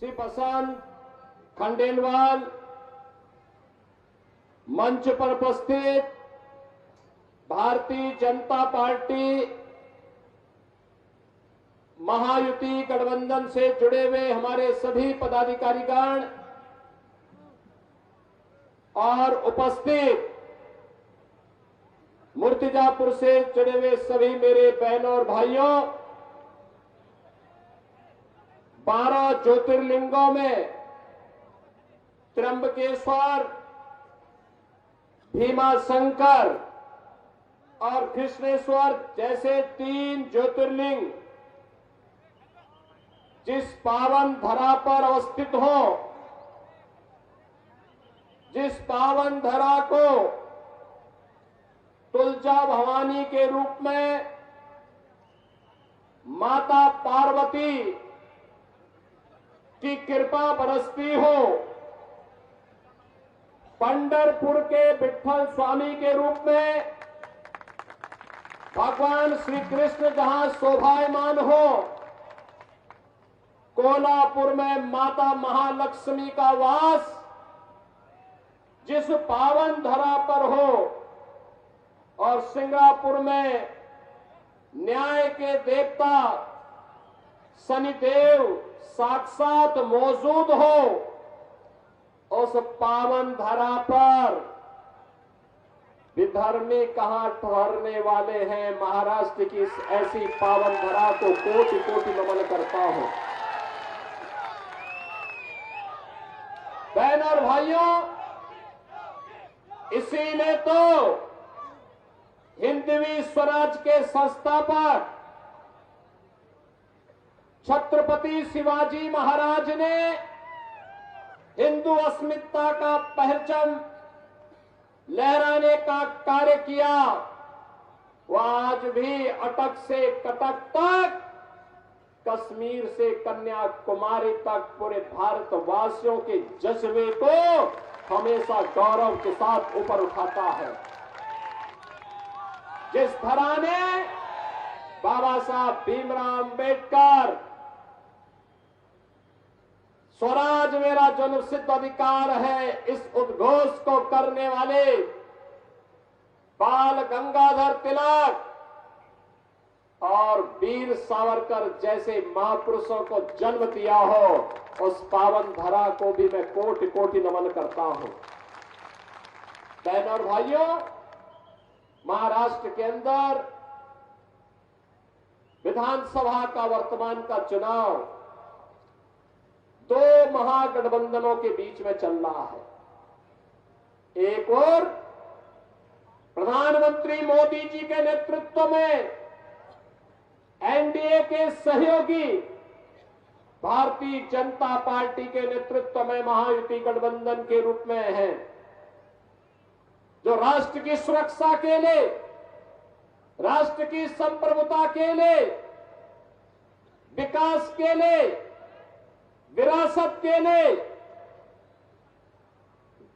श्री बसंत खंडेलवाल, मंच पर उपस्थित भारतीय जनता पार्टी महायुति गठबंधन से जुड़े हुए हमारे सभी पदाधिकारीगण और उपस्थित मूर्तिजापुर से जुड़े हुए सभी मेरे बहनों और भाइयों, 12 ज्योतिर्लिंगों में त्र्यंबकेश्वर, भीमाशंकर और कृष्णेश्वर जैसे 3 ज्योतिर्लिंग जिस पावन धरा पर अवस्थित हो, जिस पावन धरा को तुलजा भवानी के रूप में माता पार्वती की कृपा बरसती हो, पंढरपुर के विठ्ठल स्वामी के रूप में भगवान श्री कृष्ण जहां शोभायमान हो, कोल्हापुर में माता महालक्ष्मी का वास जिस पावन धरा पर हो और सिंगापुर में न्याय के देवता शनिदेव साक्षात मौजूद हो, उस पावन धरा पर विधर्मी कहां ठहरने वाले हैं। महाराष्ट्र की इस ऐसी पावन धरा को कोटि कोटि नमन करता हूं। बहन और भाइयों, इसीलिए तो हिंदवी स्वराज के संस्थापक छत्रपति शिवाजी महाराज ने हिंदू अस्मिता का परचम लहराने का कार्य किया। वो आज भी अटक से कटक तक, कश्मीर से कन्याकुमारी तक पूरे भारतवासियों के जज्बे को हमेशा गौरव के साथ ऊपर उठाता है। जिस धरा ने बाबा साहब भीमराव अंबेडकर स्वराज मेरा जन्मसिद्ध अधिकार है, इस उद्घोष को करने वाले बाल गंगाधर तिलक और वीर सावरकर जैसे महापुरुषों को जन्म दिया हो, उस पावन धरा को भी मैं कोटि कोटि नमन करता हूं। बहनों और भाइयों, महाराष्ट्र के अंदर विधानसभा का वर्तमान का चुनाव 2 महागठबंधनों के बीच में चल रहा है। एक और प्रधानमंत्री मोदी जी के नेतृत्व में एनडीए के सहयोगी भारतीय जनता पार्टी के नेतृत्व में महायुति गठबंधन के रूप में है, जो राष्ट्र की सुरक्षा के लिए, राष्ट्र की संप्रभुता के लिए, विकास के लिए, विरासत के लिए,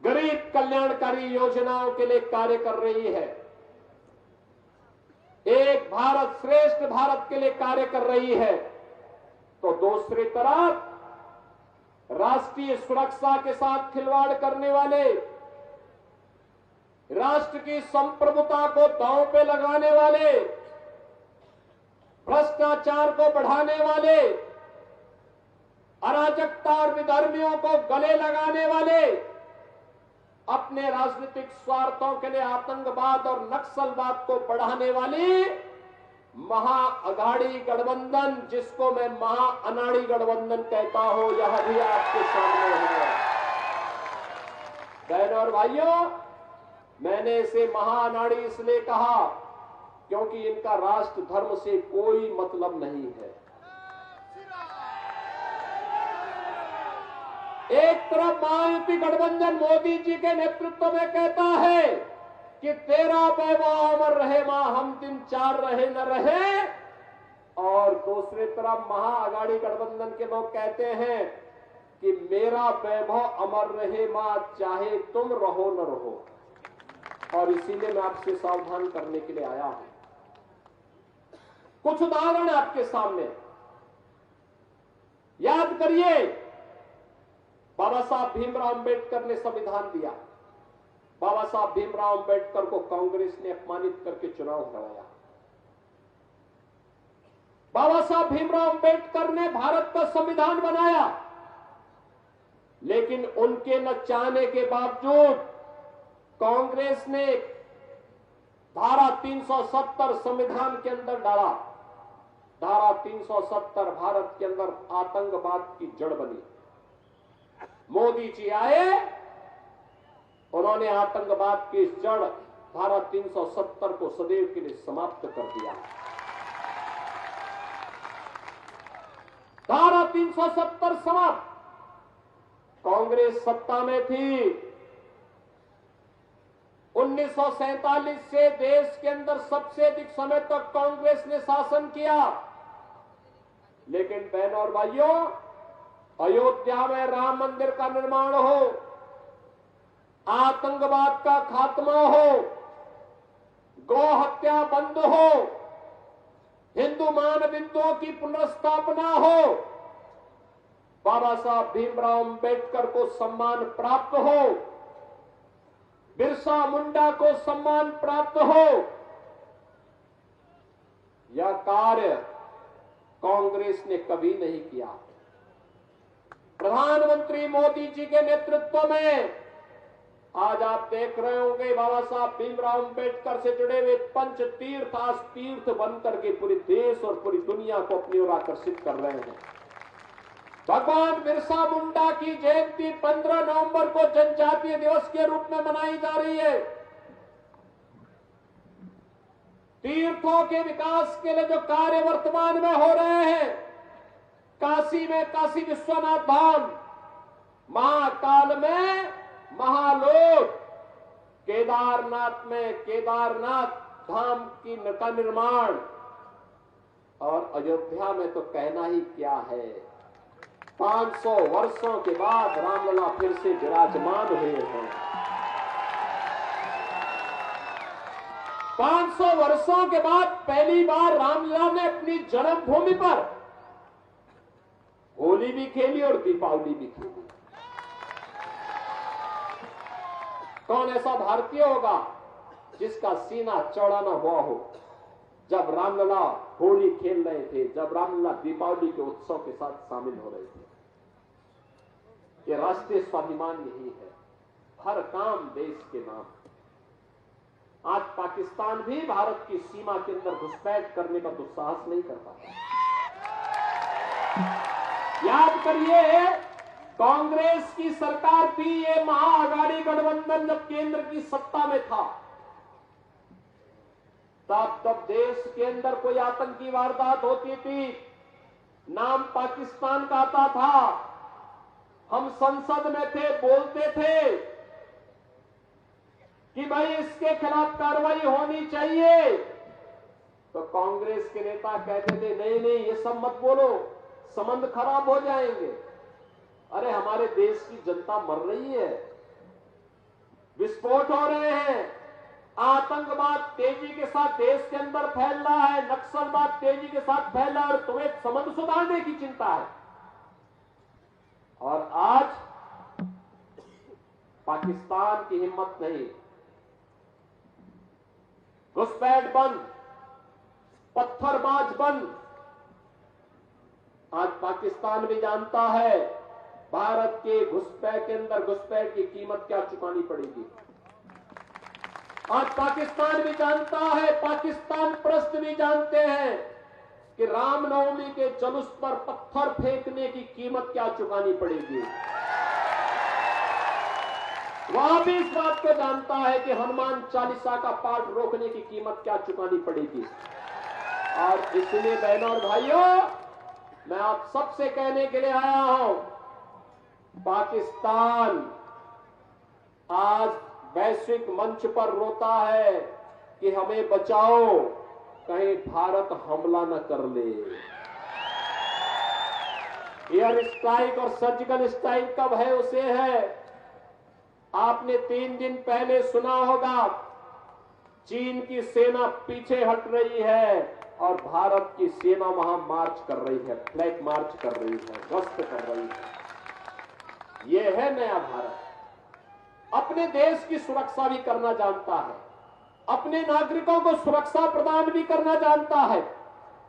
गरीब कल्याणकारी योजनाओं के लिए कार्य कर रही है। एक भारत श्रेष्ठ भारत के लिए कार्य कर रही है, तो दूसरी तरफ राष्ट्रीय सुरक्षा के साथ खिलवाड़ करने वाले, राष्ट्र की संप्रभुता को दांव पे लगाने वाले, भ्रष्टाचार को बढ़ाने वाले, अराजकता और विधर्मियों को गले लगाने वाले, अपने राजनीतिक स्वार्थों के लिए आतंकवाद और नक्सलवाद को बढ़ाने वाली महाअघाड़ी गठबंधन, जिसको मैं महाअनाड़ी गठबंधन कहता हूं, यह भी आपके सामने है। बहनों और भाइयों, मैंने इसे महाअनाड़ी इसलिए कहा क्योंकि इनका राष्ट्र धर्म से कोई मतलब नहीं है। एक तरफ महायुति गठबंधन मोदी जी के नेतृत्व में कहता है कि तेरा वैभव अमर रहे, मां हम दिन 4 रहे न रहे, और दूसरी तरफ महाअघाड़ी गठबंधन के लोग कहते हैं कि मेरा वैभव अमर रहे मां, चाहे तुम रहो न रहो। और इसीलिए मैं आपसे सावधान करने के लिए आया हूं। कुछ उदाहरण आपके सामने याद करिए। बाबा साहब भीमराव अंबेडकर ने संविधान दिया। बाबा साहब भीमराव अंबेडकर को कांग्रेस ने अपमानित करके चुनाव हराया। बाबा साहब भीमराव अंबेडकर ने भारत का संविधान बनाया, लेकिन उनके न चाहने के बावजूद कांग्रेस ने धारा 370 संविधान के अंदर डाला। धारा 370 भारत के अंदर आतंकवाद की जड़ बनी। मोदी जी आए, उन्होंने आतंकवाद की इस जड़ धारा 370 को सदैव के लिए समाप्त कर दिया। धारा 370 समाप्त। कांग्रेस सत्ता में थी। 1947 से देश के अंदर सबसे अधिक समय तक कांग्रेस ने शासन किया, लेकिन बहनों और भाइयों, अयोध्या में राम मंदिर का निर्माण हो, आतंकवाद का खात्मा हो, गौ हत्या बंद हो, हिंदू मानविंदुओं की पुनर्स्थापना हो, बाबा साहब भीमराव अंबेडकर को सम्मान प्राप्त हो, बिरसा मुंडा को सम्मान प्राप्त हो, यह कार्य कांग्रेस ने कभी नहीं किया। प्रधानमंत्री मोदी जी के नेतृत्व में आज आप देख रहे होंगे बाबा साहब भीमराव अंबेडकर से जुड़े हुए पंच तीर्थ आज तीर्थ बनकर के पूरे देश और पूरी दुनिया को अपनी ओर आकर्षित कर रहे हैं। भगवान बिरसा मुंडा की जयंती 15 नवंबर को जनजातीय दिवस के रूप में मनाई जा रही है। तीर्थों के विकास के लिए जो कार्य वर्तमान में हो रहे हैं, काशी में काशी विश्वनाथ धाम, महाकाल में महालोक, केदारनाथ में केदारनाथ धाम का निर्माण, और अयोध्या में तो कहना ही क्या है। 500 वर्षों के बाद रामलला फिर से विराजमान हुए हैं। 500 वर्षों के बाद पहली बार रामलला ने अपनी जन्मभूमि पर होली भी खेली और दीपावली भी खेली। कौन ऐसा भारतीय होगा जिसका सीना चौड़ा न हुआ हो जब रामलला होली खेल रहे थे, जब रामलला दीपावली के उत्सव के साथ शामिल हो रहे थे। ये राष्ट्रीय स्वाभिमान यही है, हर काम देश के नाम। आज पाकिस्तान भी भारत की सीमा के अंदर घुसपैठ करने का दुस्साहस नहीं करता। याद करिए, कांग्रेस की सरकार थी, ये महाअघाड़ी गठबंधन जब केंद्र की सत्ता में था, तब देश के अंदर कोई आतंकी वारदात होती थी, नाम पाकिस्तान का आता था। हम संसद में थे, बोलते थे कि भाई इसके खिलाफ कार्रवाई होनी चाहिए, तो कांग्रेस के नेता कहते थे नहीं नहीं ये सब मत बोलो, संबंध खराब हो जाएंगे। अरे हमारे देश की जनता मर रही है, विस्फोट हो रहे हैं, आतंकवाद तेजी के साथ देश के अंदर फैल रहा है, नक्सलवाद तेजी के साथ फैल रहा है, और तुम्हें संबंध सुधारने की चिंता है। और आज पाकिस्तान की हिम्मत नहीं, घुसपैठ बंद, पत्थरबाज बंद। आज पाकिस्तान भी जानता है भारत के घुसपैठ के अंदर घुसपैठ की कीमत क्या चुकानी पड़ेगी। आज पाकिस्तान भी जानता है, पाकिस्तान प्रस्त भी जानते हैं कि रामनवमी के जुलूस पर पत्थर फेंकने की कीमत क्या चुकानी पड़ेगी। वह भी इस बात को जानता है कि हनुमान चालीसा का पाठ रोकने की कीमत क्या चुकानी पड़ेगी। और इसलिए बहनों और भाइयों, मैं आप सबसे कहने के लिए आया हूं, पाकिस्तान आज वैश्विक मंच पर रोता है कि हमें बचाओ, कहीं भारत हमला न कर ले। एयर स्ट्राइक और सर्जिकल स्ट्राइक कब है उसे है। आपने 3 दिन पहले सुना होगा, चीन की सेना पीछे हट रही है और भारत की सेना वहां मार्च कर रही है, फ्लैग मार्च कर रही है, गश्त कर रही है। ये ये है नया भारत। अपने देश की सुरक्षा भी करना जानता है, अपने नागरिकों को सुरक्षा प्रदान भी करना जानता है,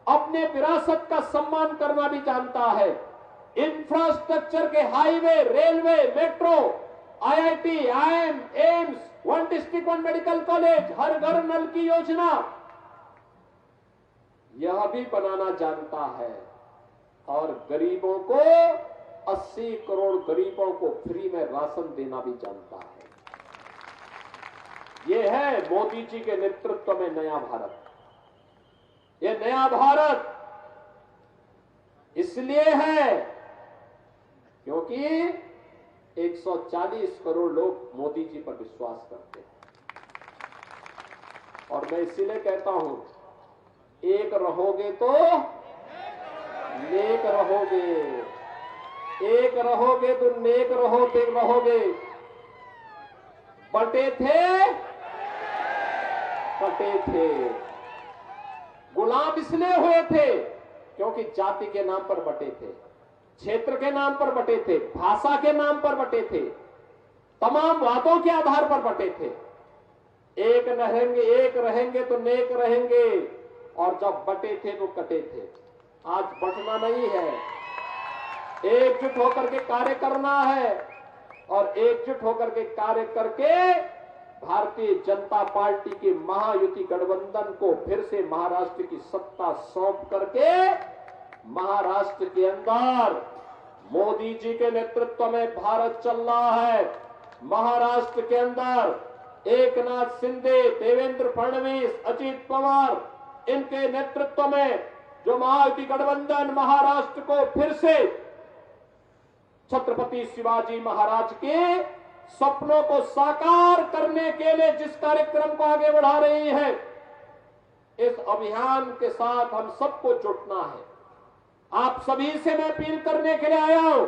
अपने विरासत का सम्मान करना भी जानता है। इंफ्रास्ट्रक्चर के highway, railway, metro, IIT, IIM, AIIMS, one district one medical college, हर घर नल की योजना, यह भी बनाना जानता है। और गरीबों को 80 करोड़ गरीबों को फ्री में राशन देना भी जानता है। यह है मोदी जी के नेतृत्व में नया भारत। यह नया भारत इसलिए है क्योंकि 140 करोड़ लोग मोदी जी पर विश्वास करते हैं। और मैं इसीलिए कहता हूं, एक रहोगे तो नेक रहोगे, एक रहोगे तो नेक रहोगे। बटे थे, गुलाम इसलिए हुए थे क्योंकि जाति के नाम पर बटे थे, क्षेत्र के नाम पर बटे थे, भाषा के नाम पर बटे थे, तमाम बातों के आधार पर बटे थे। एक रहेंगे तो नेक रहेंगे, और जब बटे थे तो कटे थे। आज बटना नहीं है, एकजुट होकर के कार्य करना है, और एकजुट होकर के कार्य करके भारतीय जनता पार्टी के महायुति गठबंधन को फिर से महाराष्ट्र की सत्ता सौंप करके महाराष्ट्र के अंदर मोदी जी के नेतृत्व में भारत चल रहा है। महाराष्ट्र के अंदर एकनाथ शिंदे, देवेंद्र फडणवीस, अजित पवार, इनके नेतृत्व में जो महायुति गठबंधन महाराष्ट्र को फिर से छत्रपति शिवाजी महाराज के सपनों को साकार करने के लिए जिस कार्यक्रम को आगे बढ़ा रही है, इस अभियान के साथ हम सबको जुटना है। आप सभी से मैं अपील करने के लिए आया हूं।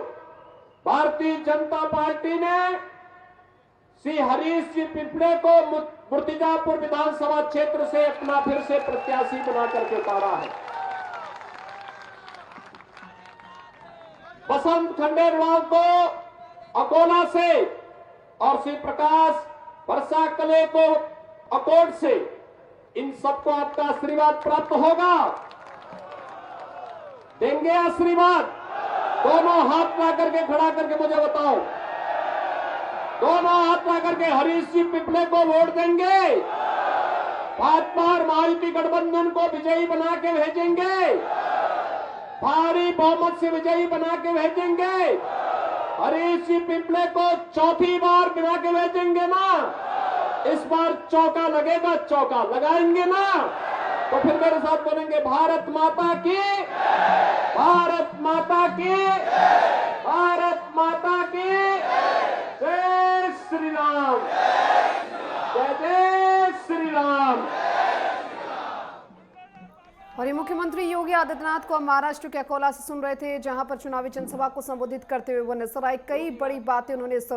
भारतीय जनता पार्टी ने श्री हरीश जी पिपले को मुर्तिजापुर विधानसभा क्षेत्र से अपना फिर से प्रत्याशी बना करके उतारा है। बसंत खंडेलवाल को अकोला से और श्री प्रकाश वर्षा कले को अकोट से, इन सबको आपका आशीर्वाद प्राप्त होगा। देंगे आशीर्वाद? दोनों हाथ ला करके खड़ा करके मुझे बताओ, दोनों हाथ ला करके हरीश जी पिपले को वोट देंगे? भाजपा और महायुति गठबंधन को विजयी बना के भेजेंगे? भारी बहुमत से विजयी बना के भेजेंगे? हरीश जी पिपले को चौथी बार बना के भेजेंगे ना? इस बार चौका लगेगा, चौका लगाएंगे ना? तो फिर मेरे साथ बोलेंगे, भारत माता की, भारत माता की, भारत माता की जय श्री राम, जय जय श्री राम। और ये मुख्यमंत्री योगी आदित्यनाथ को हम महाराष्ट्र के अकोला से सुन रहे थे, जहां पर चुनावी जनसभा को संबोधित करते हुए वो नजर आए। कई बड़ी बातें उन्होंने इस दौरान